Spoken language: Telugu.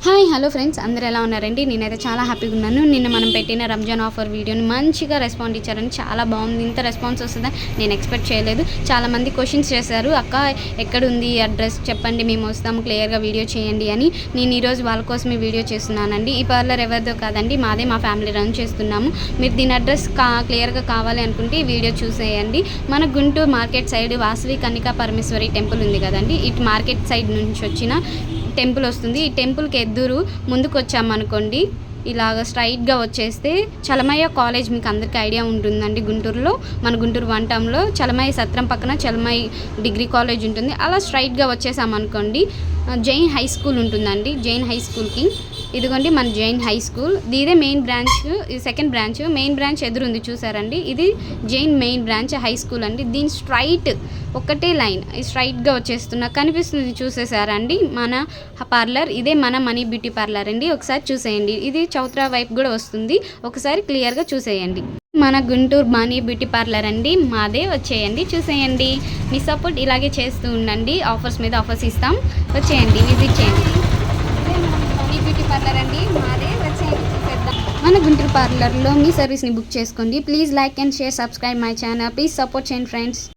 హాయ్ హలో ఫ్రెండ్స్, అందరూ ఎలా ఉన్నారండి? నేనైతే చాలా హ్యాపీగా ఉన్నాను. నిన్న మనం పెట్టిన రంజాన్ ఆఫర్ వీడియోని మంచిగా రెస్పాండ్ ఇచ్చారని చాలా బాగుంది. ఇంత రెస్పాన్స్ వస్తుందని నేను ఎక్స్పెక్ట్ చేయలేదు. చాలామంది క్వశ్చన్స్ చేశారు, అక్క ఎక్కడుంది అడ్రస్ చెప్పండి, మేము వస్తాము, క్లియర్గా వీడియో చేయండి అని. నేను ఈరోజు వాళ్ళ కోసమే వీడియో చేస్తున్నానండి. ఈ పార్లర్ ఎవరిదో కాదండి, మాదే, మా ఫ్యామిలీ రన్ చేస్తున్నాము. మీరు దీని అడ్రస్ క్లియర్గా కావాలి అనుకుంటే ఈ వీడియో చూసేయండి. మన Guntur market side Vasavi Kannika Parameswari temple ఉంది కదండి, ఇటు మార్కెట్ సైడ్ నుంచి వచ్చిన టెంపుల్ వస్తుంది. ఈ టెంపుల్కి ఎదురు ముందుకు వచ్చామనుకోండి, ఇలాగ స్ట్రైట్గా వచ్చేస్తే చలమయ్య కాలేజ్ మీకు అందరికీ ఐడియా ఉంటుందండి. గుంటూరులో, మన గుంటూరు వన్ టౌన్లో చలమయ్య సత్రం పక్కన చలమయ్య డిగ్రీ కాలేజ్ ఉంటుంది. అలా స్ట్రైట్గా వచ్చేసామనుకోండి, జైన్ హై స్కూల్ ఉంటుందండి. జైన్ హై స్కూల్కి ఇదిగోండి మన జైన్ హై స్కూల్. ఇదే మెయిన్ బ్రాంచ్, ఇది సెకండ్ బ్రాంచ్. మెయిన్ బ్రాంచ్ ఎదురుంది చూసారండి, ఇది Jain main branch high school అండి. దీని స్ట్రైట్ ఒకటే లైన్ స్ట్రైట్గా వచ్చేస్తున్నా కనిపిస్తుంది, చూసేసారండి మన పార్లర్. ఇదే మన మనీ బ్యూటీ పార్లర్ అండి. ఒకసారి చూసేయండి, ఇది చౌత్రా వైపు కూడా వస్తుంది, ఒకసారి క్లియర్గా చూసేయండి. మన గుంటూరు మనీ బ్యూటీ పార్లర్ అండి, మాదే. వచ్చేయండి, చూసేయండి. మీ సపోర్ట్ ఇలాగే చేస్తూ ఉండండి. ఆఫర్స్ మీద ఆఫర్స్ ఇస్తాం, వచ్చేయండి, విజిట్ చేయండి. మనీ బ్యూటీ పార్లర్ అండి, మాదే. వచ్చేయండి, చూసేద్దాం. మన గుంటూరు పార్లర్లో మీ సర్వీస్ని బుక్ చేసుకోండి. Please like and share, subscribe my channel. Please support చేయండి ఫ్రెండ్స్.